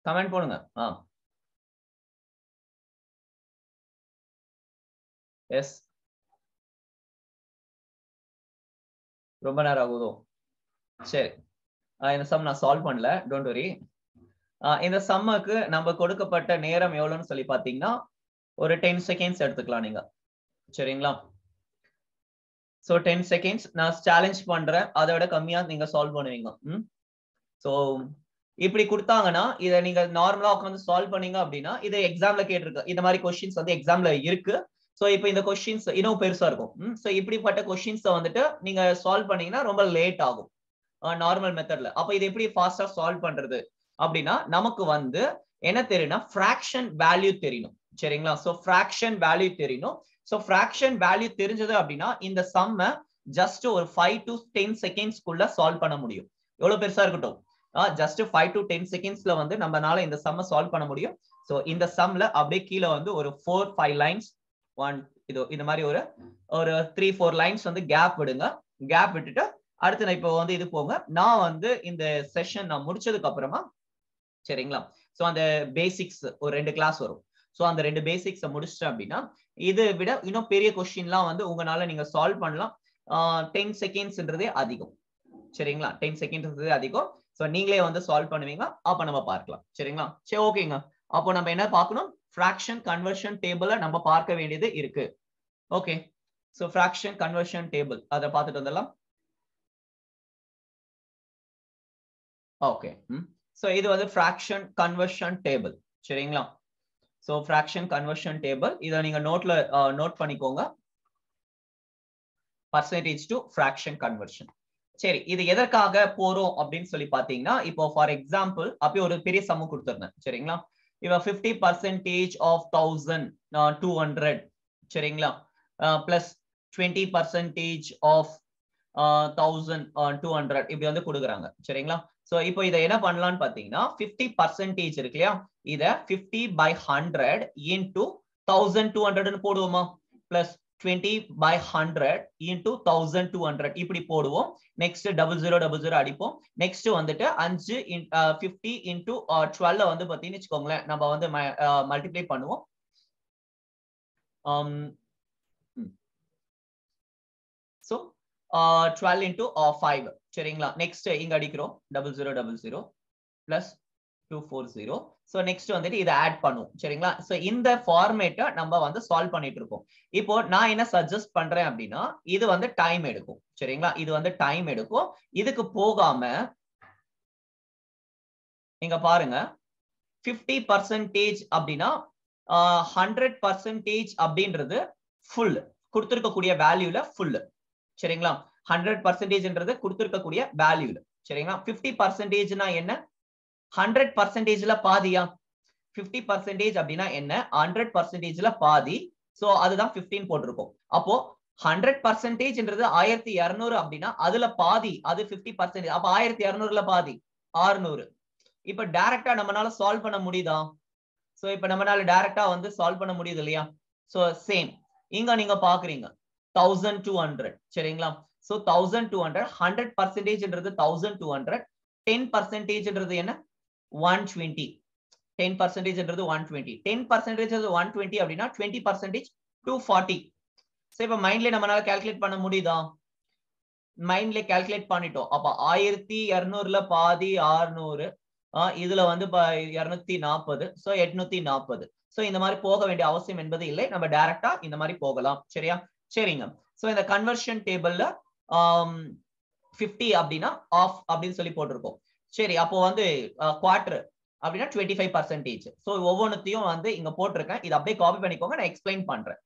கமெண்ட் போடுங்க. எஸ், ரொம்ப நேரம் ஆகுதோ? சரி, இந்த சம் நான் சால்வ் பண்ணல, டோன்ட் வரி. இந்த சம்முக்கு நம்ம கொடுக்கப்பட்ட நேரம் எவ்வளவுன்னு சொல்லி பாத்தீங்கன்னா ஒரு 10 செகண்ட்ஸ் எடுத்துக்கலாம் நீங்க. சரிங்களா? சோ 10 செகண்ட்ஸ் நான் சேலஞ்ச் பண்றேன், அதை விட கம்மியா நீங்க சால்வ் பண்ணுவீங்க. சோ இப்படி கொடுத்தாங்கன்னா இதை நீங்க நார்மலா உட்காந்து சால்வ் பண்ணீங்க அப்படின்னா இது எக்ஸாம்ல கேட்டிருக்கு. இந்த மாதிரி கொஸ்டின்ஸ் வந்து எக்ஸாம்ல இருக்கு. சோ இப்போ இந்த கொஸ்டின்ஸ் இன்னும் பெருசா இருக்கும். சோ இப்படிப்பட்ட கொஸ்டின்ஸ் வந்துட்டு நீங்க சால்வ் பண்ணீங்கன்னா ரொம்ப லேட் ஆகும் நார்மல் மெத்தட்ல. அப்ப இது எப்படி ஃபாஸ்டா சால்வ் பண்றது அப்படின்னா நமக்கு வந்து என்ன தெரியும்னா ஃபிராக்ஷன் வேல்யூ தெரியணும். சரிங்களா? சோ ஃபிராக்ஷன் வேல்யூ தெரியணும். சோ ஃபிராக்ஷன் வேல்யூ தெரிஞ்சது அப்படின்னா இந்த சம்ம ஜஸ்ட் ஒரு 5 to 10 செகண்ட்ஸ்க்குள்ள சால்வ் பண்ண முடியும். எவ்வளவு பெருசா இருக்கட்டும், ஜஸ்ட் 5 to 10 செகண்ட்ஸ்ல வந்து நம்மனால இந்த சம்ம சால்வ் பண்ண முடியும். சோ இந்த சம்ல அப்படியே கீழே வந்து ஒரு 4-5 லைன்ஸ் இந்த மாதிரி ஒரு 3-4 லைன்ஸ் வந்து கேப் விடுங்க. கேப் விட்டுட்டு அடுத்து நான் இப்போ வந்து இது போங்க. நான் வந்து இந்த செஷன் நான் முடிச்சதுக்கு அப்புறமா, சரிங்களா, சோ அந்த பேசிக்ஸ் ஒரு 2 கிளாஸ் வரும். சோ அந்த 2 பேசிக்ஸ் முடிச்சிட்டேன் அப்படின்னா இதை விட இன்னும் பெரிய கொஸ்டின்லாம் வந்து உங்களால நீங்க சால்வ் பண்ணலாம். 10 செகண்ட்ஸ்ன்றதே அதிகம். சரிங்களா? 10 செகண்ட்ஸ்ன்றதே அதிகம். சோ நீங்களே வந்து சால்வ் பண்ணுவீங்க. அப்ப நம்ம பார்க்கலாம். சரிங்களா? சரி, ஓகேங்க. அப்போ நம்ம என்ன பார்க்கணும்? ஃபிராக்ஷன் கன்வர்ஷன் டேபிளை நம்ம பார்க்க வேண்டியது இருக்கு. Okay, so fraction conversion table அதை பார்த்துட்டு வந்துடலாம். ஓகே, சோ இது வந்து ஃபிராக்ஷன் கன்வர்ஷன் டேபிள். சரிங்களா? சோ ஃபிராக்ஷன் கன்வர்ஷன் டேபிள் இத நீங்க நோட் பண்ணிக்கோங்க. Percentage to fraction conversion. சரி, இது எதற்காக போறோம் அப்படின்னு சொல்லி பாத்தீங்கன்னா இப்போ ஃபார் எக்ஸாம்பிள் அப்பயே ஒரு பெரிய சம் கொடுத்திருந்தேன். சரிங்களா? இப்போ 50% ஆஃப் 1200. சரிங்களா? பிளஸ் 20% ஆஃப் 1200 இப்படி வந்து கொடுக்குறாங்க. சரிங்களா? சோ இப்போ இதை என்ன பண்ணலாம்னு பாத்தீங்கன்னா 50% இருக்கு இல்லையா, இத 50 by 100 into 1200 போடுவோமா, பிளஸ் 20 by 100 into 1200 இப்படி போடுவோம். நெக்ஸ்ட் 0000 அடிப்போம். நெக்ஸ்ட் வந்துட்டு 5 50 into 12 வந்து பாத்தீங்கன்னு வச்சுக்கோங்களேன், நம்ம வந்து மல்டிப்ளை பண்ணுவோம். So 12 into 5. சரிங்களா? நெக்ஸ்ட் இங்க அடிக்கிறோம் 0000 பிளஸ் 240. So next வந்துட்டு இதை ஆட் பண்ணும் சரிங்களா. சோ இந்த ஃபார்மேட்டை நம்ம வந்து சால்வ் பண்ணிட்டு இருக்கோம். இப்போ நான் என்ன சஜஸ்ட் பண்றேன் அப்படின்னா இது வந்து டைம் எடுக்கும் சரிங்களா. இது வந்து டைம் எடுக்கும். இதுக்கு போகாம நீங்க பாருங்க 50% அப்படின்னா 100% அப்படின்றது ஃபுல் கொடுத்திருக்கக்கூடிய வேல்யூல ஃபுல் சரிங்களா. 100%ன்றது கொடுத்திருக்கக்கூடிய வேல்யூல சரிங்களா. 50%னா என்ன 100%ல பாதியா 50% அப்படின்னா என்ன 100%ல பாதி. சோ அதுதான் 15 போட்டிருக்கோம். அப்போ 100%ன்றது 1200 அப்படின்னா அதுல பாதி அது 50%. அப்ப 1200ல பாதி 600. இப்ப டைரக்டா நம்மளால சால்வ் பண்ண முடியுதா. சோ இப்ப நம்மளால டைரக்டா வந்து சால்வ் பண்ண முடியுது இல்லையா. சோ சேம் இங்க நீங்க பாக்குறீங்க 1200 சரிங்களா. சோ 1200 100%ன்றது 1200 10%ன்றது என்ன 120. 10%ன்றது 120. 10% 120 அப்படின்னா 20% 240. சோ இப்ப மைண்ட்ல நம்மளால கால்குலேட் பண்ண முடியுதா. மைண்ட்ல கால்குலேட் பண்ணிட்டோம். அப்ப 1200ல பாதி 600 இதுல வந்து 240. சோ 840. சோ இந்த மாதிரி போக வேண்டிய அவசியம் என்பது இல்லை. நம்ம டைரக்டா இந்த மாதிரி போகலாம் சரியா. சரிங்க. சோ இந்த கன்வர்ஷன் டேபிள்ல 50 அப்படின்னா ஆஃப் அப்படின்னு சொல்லி போட்டிருக்கோம். சரி அப்போ வந்து குவார்டர் அப்படின்னா 25%. சோ ஒவ்வொன்றுத்தையும் வந்து இங்க போட்டிருக்கேன். இதை அப்படியே காப்பி பண்ணிக்கோங்க. நான் எக்ஸ்பிளைன் பண்றேன்.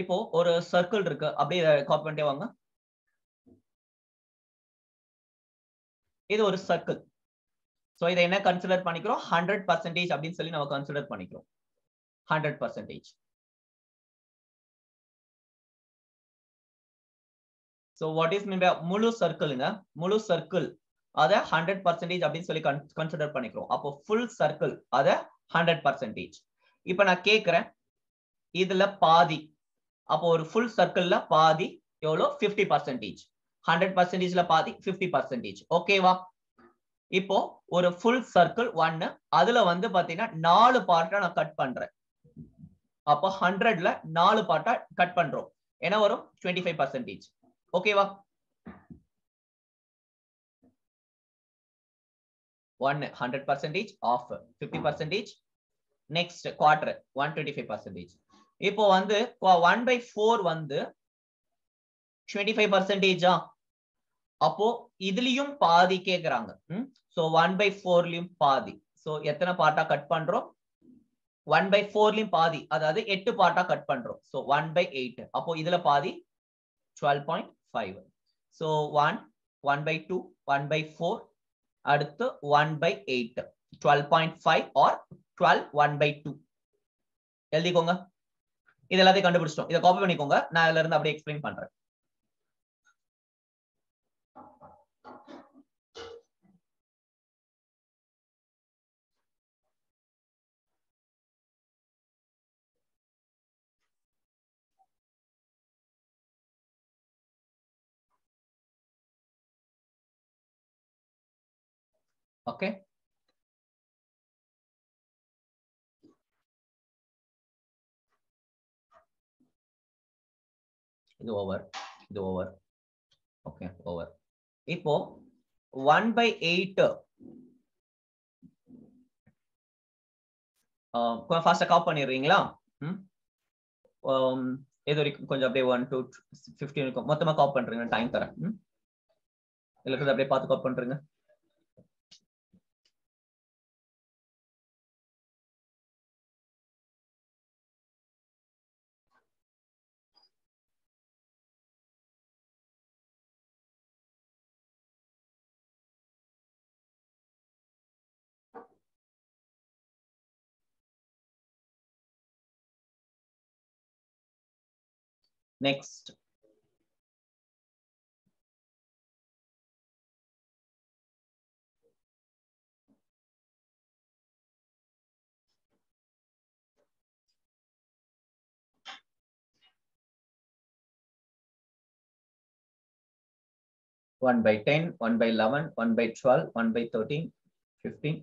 இப்போ ஒரு சர்க்கிள் இருக்கு. அப்படியே காப்பி பண்ணிட்டே வாங்க. இது ஒரு சர்க்கிள். சோ இதை என்ன கன்சிடர் பண்ணிக்கிறோம் 100% அப்படின்னு சொல்லி நம்ம கன்சிடர் பண்ணிக்கிறோம் 100%. So what is mean by முழு சர்க்கிள்ங்க. முழு சர்க்கிள் அத 100% அப்படின்னு சொல்லி கன்சிடர் பண்ணிக்கிறோம். அப்போ ஃபுல் சர்க்கிள் அத 100%. இப்ப நான் கேக்குறேன் இதுல பாதி. அப்போ ஒரு ஃபுல் சர்க்கிள்ல பாதி எவ்வளவு 50%. 100%ல பாதி 50%. ஓகேவா. இப்போ ஒரு ஃபுல் சர்க்கிள் 1 அதுல வந்து பாத்தீங்கன்னா 4 பார்ட்டா நான் கட் பண்றேன். அப்போ 100ல 4 பார்ட்டா கட் பண்றோம். என்ன வரும் 25%. ஓகேவா. 1 100% ஆஃப் 50%. Next quarter 125%. இப்போ வந்து 1/4 வந்து 25%. அப்போ இதுலயும் பாதி கேக்குறாங்க. சோ 1/4லயும் பாதி. சோ எத்தனை பார்ட்டா கட் பண்றோம் 1/4லயும் பாதி அதாவது 8 பார்ட்டா கட் பண்றோம். சோ 1/8. அப்போ இதுல பாதி 12.5. சோ 1 1/2 1/4 அடுத்து 1/8 12.5 ஆர் 12 1/2 எழுதிக்கோங்க. இது எல்லாத்தையும் கண்டுபிடிச்சிட்டோம். இதை காப்பி பண்ணிக்கோங்க. நான் இதுல இருந்து அப்படியே எக்ஸ்பிளைன் பண்றேன். ஓகே. இது ஓவர். இது ஓவர். Okay over. இப்போ 1/8 கொஞ்சம் ஃபாஸ்டா காப்பி பண்ணிடுறீங்களா. இது வரைக்கும் கொஞ்சம் அப்படியே 1 to 15 இருக்கும். மொத்தமா காப்பி பண்றீங்க. டைம் தரேன். இல்ல அப்படியே பார்த்து காப்பி பண்றீங்க. Next. One by 10, 1/11, 1/12, 1/13, 15.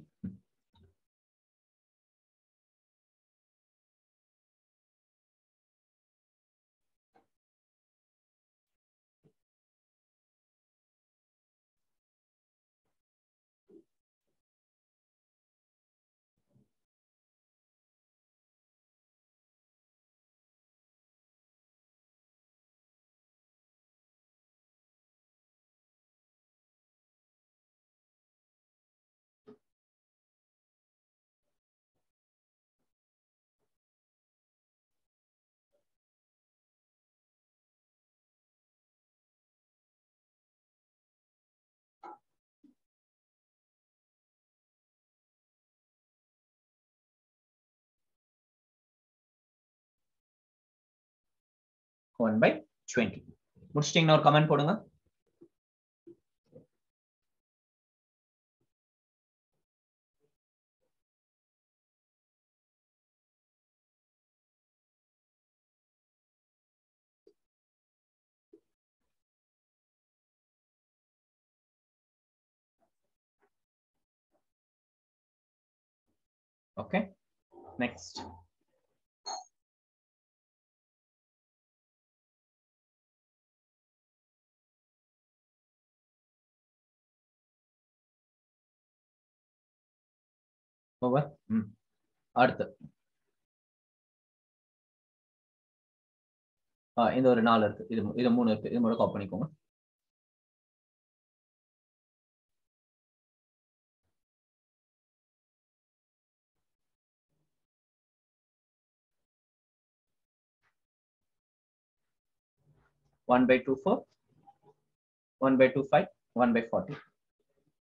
1/20. முடிச்சிட்டீங்கன்னா ஒரு கமெண்ட் போடுங்க. Okay, next. Over. அடுத்து இந்த ஒரு 4 இருக்கு, இது 3 இருக்கு, இது மட்டும் காப்பி பண்ணிக்கோங்க. One by 24, 1/25, 1/40.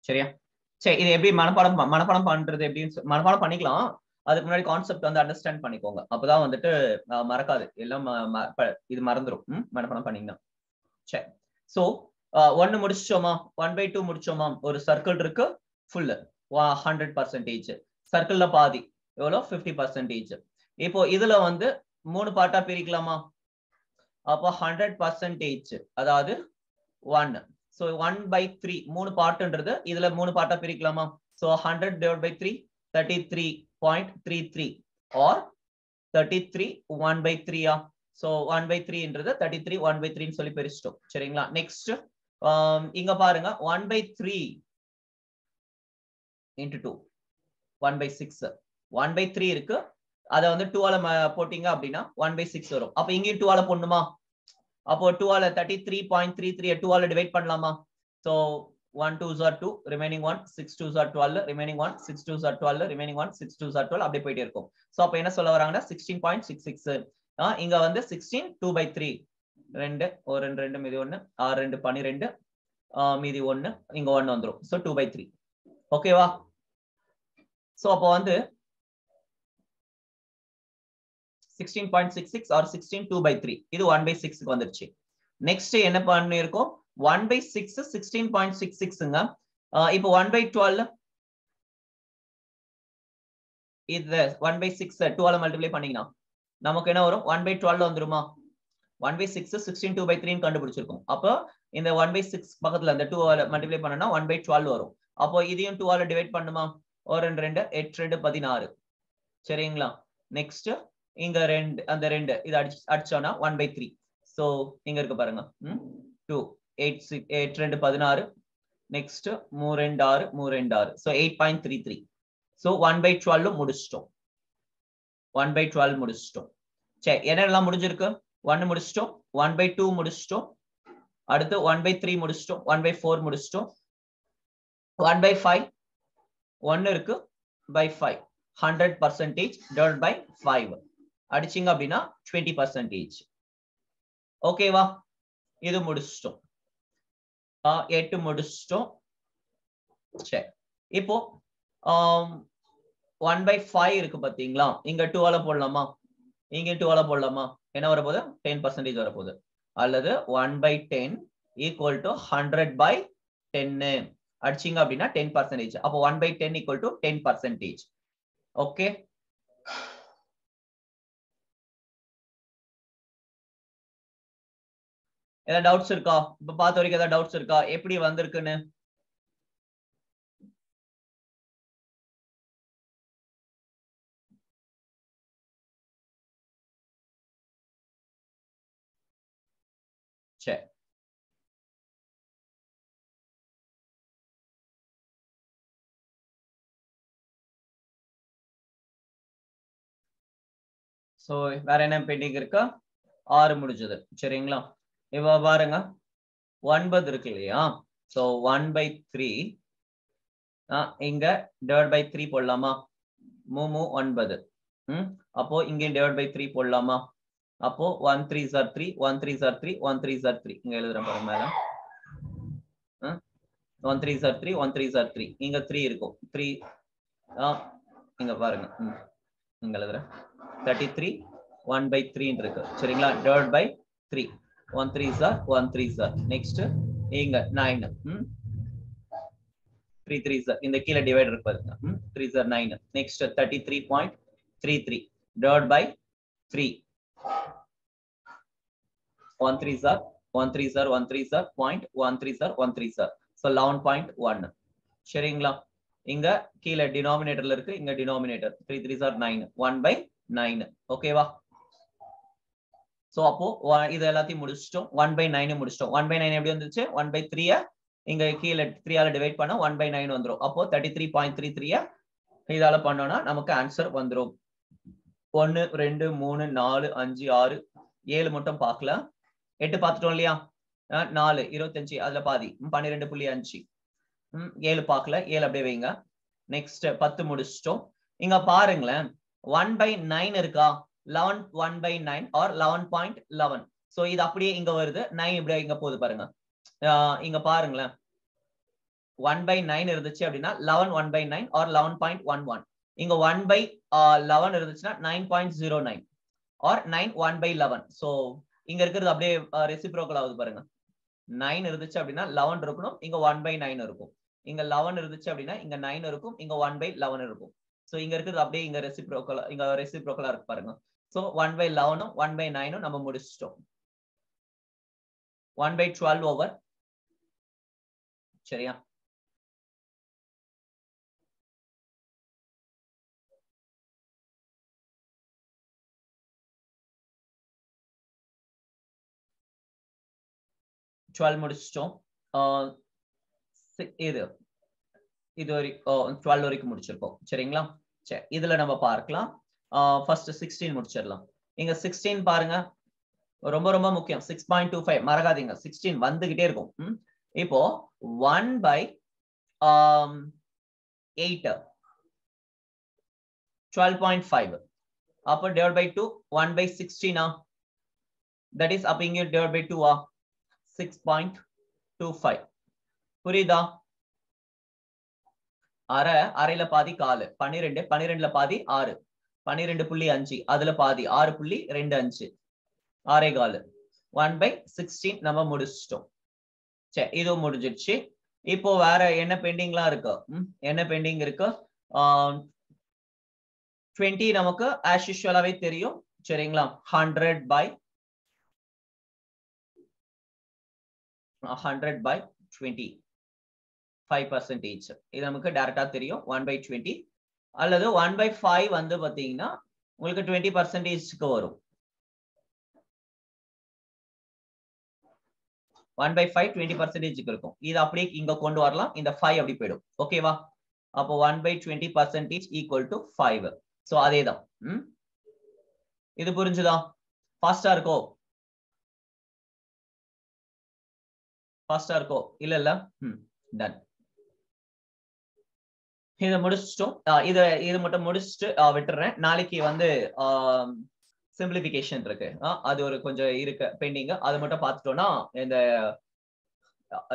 சரியா? சரி, இது எப்படி மனப்பாடம் பண்றது எப்படின்னு மனப்பாடம் பண்ணிக்கலாம். அதுக்கு முன்னாடி கான்செப்ட் வந்து அண்டர்ஸ்டாண்ட் பண்ணிக்கோங்க. அப்பதான் வந்துட்டு மறக்காது, எல்லாம் இது மறந்துடும் மனப்பாடம் பண்ணீங்கன்னா. சரி, சோ 1 முடிச்சோமா, 1/2 முடிச்சோமா. ஒரு சர்க்கிள் இருக்கு, ஃபுல் 100%. சர்க்கிள்ல பாதி எவ்வளவு 50%. இப்போ இதுல வந்து 3 பார்ட்டா பிரிக்கலாமா? அப்போ 100%, அதாவது 1. So 1/3 3 பார்ட்ன்றது இதுல 3 பார்ட்டா பிரிக்கலாமா? So 100 divided by 3, 33.33 or 33 1/3. So 1/3ன்றது 33 1/3 ன்னு சொல்லி பிரிச்சிட்டோம். சரிங்களா? நெக்ஸ்ட் இங்க பாருங்க, 1/3 into 2, 1/6. 1/3 இருக்கு, அத வந்து 2 ஆல போட்டீங்க அப்படின்னா 1/6 வரும். அப்ப இங்கேயும் 2 ஆல போடணுமா? அப்போ 2 ஆல 33.33 2 ஆல டிவைட் பண்ணலாமா? So 1 2s are 2, remaining 1, 6 2s are 12, remaining 1, 6 2s are 12, remaining 1, 6 2s are 12, அப்படியே போயிட்டே இருக்கும். சோ அப்ப என்ன சொல்ல வராங்கன்னா 16.66. இங்க வந்து 16 2/3, 2 ஒரு 2 மீதி 1, 6 2 12, மீதி 1, இங்க 1 வந்துரும். சோ 2/3. ஓகேவா? சோ அப்ப வந்து 16.66 or 16 2/3, இது 1/6க்கு வந்துருச்சு. நெக்ஸ்ட் என்ன பண்ணிருக்கோம்? 1/6 16.66ங்க. இப்போ 1/12 இது 1/6 2 ஆல மல்டிப்ளை பண்ணீங்கன்னா நமக்கு என்ன வரும்? 1/12 வந்துருமா? 1/6 16 2/3 ன்னு கண்டுபிடிச்சிருக்கோம். அப்போ இந்த 1/6 பக்கத்துல அந்த 2 ஆல மல்டிப்ளை பண்ணனா 1/12 வரும். அப்போ இதையும் 2 ஆல டிவைட் பண்ணுமா? 1 2 8 2 16. சரிங்களா? நெக்ஸ்ட் இங்க 2 அந்த 2 இது அடிச்சோம்னா 1/3. சோ இங்க இருக்கு பாருங்க, 2 8 2 16. நெக்ஸ்ட் 3 2 6 3 2 6. சோ 8.33. சோ 1/12 முடிச்சிட்டோம். 1/12 முடிச்சிட்டோம். சரி, என்னெல்லாம் முடிஞ்சிருக்கு? 1 முடிச்சிட்டோம், 1/2 முடிச்சிட்டோம், அடுத்து 1/3 முடிச்சிட்டோம், 1/4 முடிச்சிட்டோம், 1/5 1 இருக்கு by 5, 100% divided by 5 அடிச்சீங்க அப்படின்னா 20%. ஓகேவா? இது முடிச்சிட்டோம். 8 முடிச்சிட்டோம். சரி, இப்போ 1/5 இருக்கு பாத்தீங்களா? இங்க 2 ஆல போடலாமா? இங்க 2 ஆல போடலாமா? என்ன வரப்போகுது? 10% வரப்போகுது. அல்லது 1/10 equal to 100/10 அடிச்சீங்க அப்படின்னா 10%. அப்போ 1/10 equal to 10%. ஓகே, ஏதாவது டவுட்ஸ் இருக்கா? இப்ப பார்த்த வரைக்கும் ஏதாவது டவுட்ஸ் இருக்கா எப்படி வந்திருக்குன்னு? சரி, சோ வேற என்ன பெண்டிங் இருக்கா? 6 முடிஞ்சது. சரிங்களா? இப்ப பாருங்க, 9 இருக்கு இல்லையா? சோ 1/3 இங்க டிவைட் பை 3 போடலாமா? 9. அப்போ இங்க டிவைட் பை 3 போடலாமா? அப்போ 1 3s are 3, 1 3s are 3, 1 3s are 3. இங்க எழுதுறேன் பாருங்க மேல. 1 3s are 3, 1 3s are 3. இங்க 3 இருக்கும். 3 இங்க பாருங்க, இங்க எழுதுறேன் 33 1/3 இருக்கு. சரிங்களா? Divide by 3. 1 3s are 1 3s are. Next இங்க 9. 3 3s are. இந்த கீழ டிவைடர் பாருங்க. 3s are 9. Next 33.33 divided by 3. 1 3s are 1 3s are 1 3s are 1 3s are 1 3s are. So 11.1. சரிங்களா? இங்க கீழ டினாமினேட்டர்ல இருக்கு, இங்க டினாமினேட்டர் 3 3s are 9. 1 by 9. ஓகேவா? சோ அப்போ இது எல்லாத்தையும் முடிச்சிட்டோம். 1 by 9 முடிச்சிட்டோம். 1 by 9 எப்படி வந்துச்சு? 1 by 3 இங்க கீழ 3 ஆல டிவைட் பண்ணா 1 by 9 வந்துரும். அப்போ 33.33 இதால பண்ணோம்னா நமக்கு ஆன்சர் வந்துரும். 1 2 3 4 5 6 7 மட்டும் பார்க்கல. 8 பார்த்துட்டோம் இல்லையா? 4 25 அதுல பாதி 12.5. 7 பார்க்கல, 7 அப்படியே வைங்க. நெக்ஸ்ட் 10 முடிச்சிட்டோம். இங்க பாருங்களேன் 1 by 9 இருக்கா? 11 1 by 9 or 11.11. சோ இது அப்படியே இங்க வருது. 9 இப்படியே இங்க போகுது பாருங்க. இங்க பாருங்களேன் 1 by 9 இருந்துச்சு அப்படின்னா 11 1 by 9 or 11.11. இங்க 1 by 11 இருந்துச்சுன்னா 9.09 or 9 1 by 11. சோ இங்க இருக்கிறது அப்படியே ரெசிப்ரோக்கல் ஆகுது பாருங்க. 9 இருந்துச்சு அப்படின்னா 11 இருக்கணும், இங்க 1 by 9 இருக்கும். இங்க 11 இருந்துச்சு அப்படின்னா இங்க 9 இருக்கும், இங்க 1 by 11 இருக்கும். சோ இங்க இருக்கிறது அப்படியே இங்க ரெசிப்ரோக்கலா இருக்கு பாருங்க. சோ 1 by 11 1 by 9 நம்ம முடிச்சிட்டோம். 1 by 12 ஓவர். சரியா? முடிச்சிட்டோம். இது வரைக்கும் 12 வரைக்கும் முடிச்சிருக்கோம். சரிங்களா? சரி, இதுல நம்ம பார்க்கலாம். ஃபர்ஸ்ட் 16 முடிச்சிடலாம். இங்க 16 பாருங்க, ரொம்ப ரொம்ப முக்கியம். 6.25 மறக்காதீங்க. 16 வந்துகிட்டே இருக்கும். இப்போ 1 by 8 12.5 அப்போ divide by 2 1 by 16 that is அப்ப இங்க டிவைட் பை 2 6.25 புரியுதா? அரையில பாதி காலு 12 12ல பாதி 6 12.5 அதுல பாதி 6.25 6.25 1 by 16 நம்ம முடிச்சிட்டோம். சரி, இது முடிஞ்சிடுச்சு. இப்போ வேற என்ன பெண்டிங்லாம் இருக்கு? என்ன பெண்டிங் இருக்கு? 20 நமக்கு as usual-ஆவே தெரியும். சரிங்களா? 100 by 20 5%. இது நமக்கு டைரக்டா தெரியும். 1 by 20 அல்லது 1 by 5 வந்து பாத்தீங்கன்னா உங்களுக்கு 20%க்கு வரும். 1 by 5 20%க்கு இருக்கும். இது அப்படியே இங்க கொண்டு வரலாம். இந்த 5 அப்படி போயிடும். ஓகேவா? அப்போ 1 by 20% equal to 5. சோ அதேதான். இது புரிஞ்சுதா? ஃபாஸ்டா இருக்கோ? ஃபாஸ்டா இருக்கோ? இல்ல டன். இத முடிச்சிட்டோம். இது மட்டும் முடிச்சிட்டு விட்டுறேன். நாளைக்கு வந்து சிம்பிளிஃபிகேஷன் இருக்கு. அது ஒரு கொஞ்சம் இருக்கு பெண்டிங். அது மட்டும் பார்த்துட்டோம்னா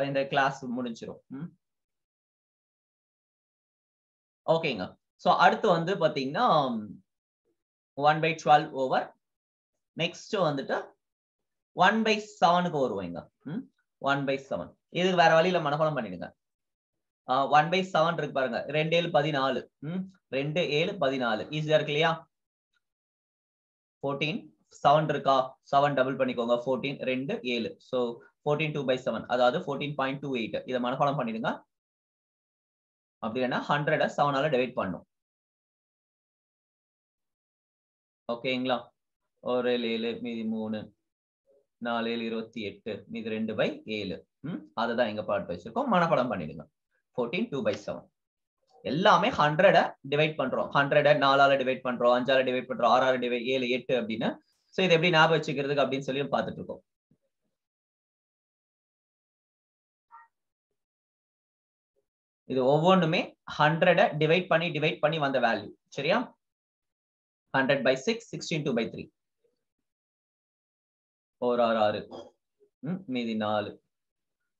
இந்த கிளாஸ் முடிஞ்சிரும். ஓகேங்க. சோ அடுத்து வந்து பாத்தீங்கன்னா 1 by 12 ஓவர். நெக்ஸ்ட் வந்துட்டு 1 by 7க்கு வருவாங்க. 1 by 7 இதுக்கு வேற வழியில மனப்பாடம் பண்ணிடுங்க. 1 by 7 இருக்கு பாருங்க. 2 7 14. 2 7 14 ஈஸியா இருக்கு இல்லையா? 14 7 இருக்கா? 7 டபுள் பண்ணிக்கோங்க. 14 2 7. சோ 14 2 by 7 அதாவது 14.28. இத மனப்பாடம் பண்ணிடுங்க. அப்படி இல்லைன்னா 100 7ஆல டிவைட் பண்ணும். ஓகேங்களா? ஒரு 7 மீதி 3 4 7 28 மீதி 2 by 7. அதுதான் இங்க பாட்டு வச்சிருக்கோம். மனப்பாடம் பண்ணிடுங்க. 14 2 by 7 எல்லாமே 100 டிவைட் பண்றோம். 100 4ஆல டிவைட் பண்றோம், 5ஆல டிவைட் பண்றோம், 6ஆல டிவைட் 7 8 அப்படின்னு. சோ இது எப்படி ஞாபகம் வச்சுக்கிறதுக்கு அப்படின்னு சொல்லி பார்த்துட்டு இருக்கோம். இது ஒவ்வொன்றுமே 100 டிவைட் பண்ணி வந்த வேல்யூ. சரியா? 100 by 6 16 2 by 3 4 6 6 மீதி 4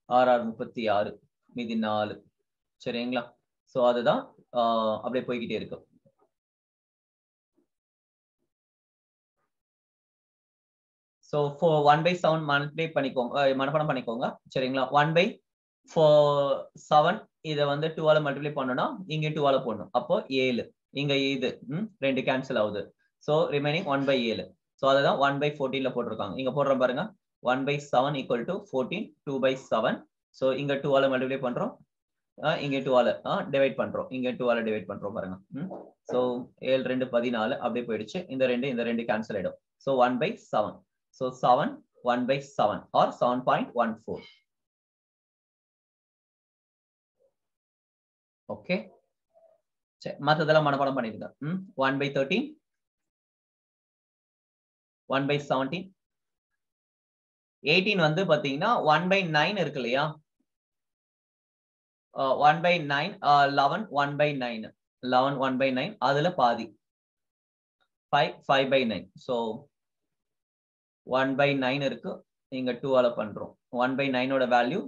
6 6 36 மீதி 4. சரிங்களா? சோ அதுதான் அப்படியே போய்கிட்டே இருக்கு. ஸோ 1/7 மல்டிப்ளை பண்ணிக்கோங்க, மனப்பாடம் பண்ணிக்கோங்க சரிங்களா. 1/7 இதை வந்து 2ஆல மல்டிப்ளை பண்ணணும்னா இங்க 2ஆல போடணும். அப்போ 7 இங்க இது 2 கேன்சல் ஆகுது. So remaining 1/7. ஸோ அதுதான் 1/14ல போட்டிருக்காங்க. இங்க போடுறோம் பாருங்க 1/7 ஈக்குவல் டு 14 2/7. ஸோ இங்க 2ஆல மல்டிப்ளை பண்றோம், இங்க 2ஆல டிவைட் பண்றோம், இங்க 2ஆல டிவைட் பண்றோம் பாருங்க. ஸோ 7 2 14 அப்படியே போயிடுச்சு. இந்த ரெண்டு கேன்சல் ஆயிடும். ஸோ 1/7. So 7 1/7 R 7.14. ஓகே, சரி மத்ததெல்லாம் மனப்பாடம் பண்ணிருங்க. 1/13 1/17 18 வந்து பாத்தீங்கன்னா 1/9 இருக்கு இல்லையா. 1/9 11 1/9 11 1/9 அதுல பாதி 5/9. ஸோ 1/9 இருக்கு, இங்க 2ஆல பண்றோம். 1/9 ஓட வேல்யூ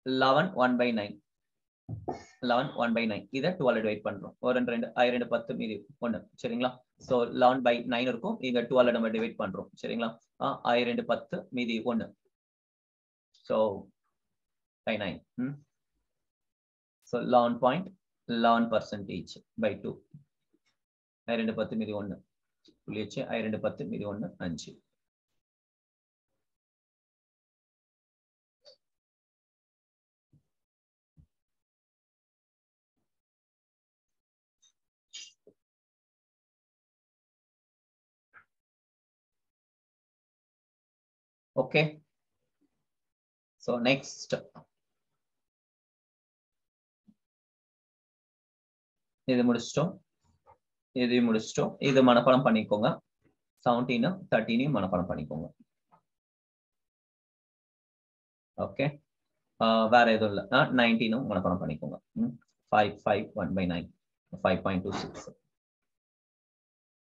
11 1/9 11 1/9. இதை 2ஆல டிவைட் பண்றோம். 1 2 2 10 மீதி 1 சரிங்களா. ஸோ 11/9 இருக்கும், இங்க 2ஆல நம்ம டிவைட் பண்றோம் சரிங்களா. 2 10 மீதி 1. ஸோ 9. So 11.11% by 2. 2 10 மீதி 1 புள்ளிச்சு. 2 10 மீதி 1 5. ஓகே, ஸோ நெக்ஸ்ட் இது முடிச்சிட்டோம், இதையும் முடிச்சிட்டோம். இது மனப்பாடம் பண்ணிக்கோங்க. 17 13 மனப்பாடம் பண்ணிக்கோங்க. ஓகே, வேற எதுவும் இல்லை. 19 மனப்பாடம் பண்ணிக்கோங்க. 5 5 1/9 5.26.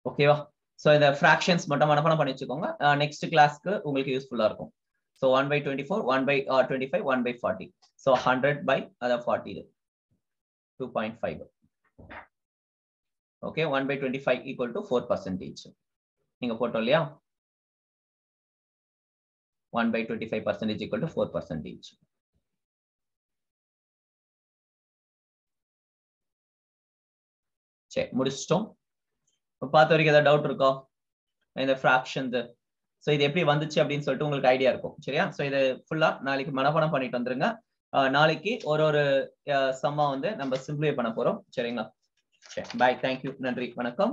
ஓகேவா. ஸோ இந்த ஃபிராக்ஷன்ஸ் மட்டும் மனப்பாடம் பண்ணி வச்சுக்கோங்க. நெக்ஸ்ட் கிளாஸ்க்கு உங்களுக்கு யூஸ்ஃபுல்லா இருக்கும். So 1/24 1/25 1/40. So 100/40 2.5. Okay, 1/25 equal to 4%. நீங்க போட்டோம் இல்லையா. 1/25% ஈக்குவல் டு 4%. சரி முடிச்சிட்டோம். பார்த்த வரைக்கும் ஏதாவது டவுட் இருக்கா இந்த ஃபிராக்ஷன்? ஸோ இது எப்படி வந்துச்சு அப்படின்னு சொல்லிட்டு உங்களுக்கு ஐடியா இருக்கும் சரியா. ஸோ இது ஃபுல்லா நாளைக்கு மனப்பாடம் பண்ணிட்டு வந்துருங்க. நாளைக்கு ஒரு சம்மா வந்து நம்ம சிம்பிளிஃபை பண்ண போறோம் சரிங்களா. சரி பாய், தேங்க்யூ, நன்றி, வணக்கம்.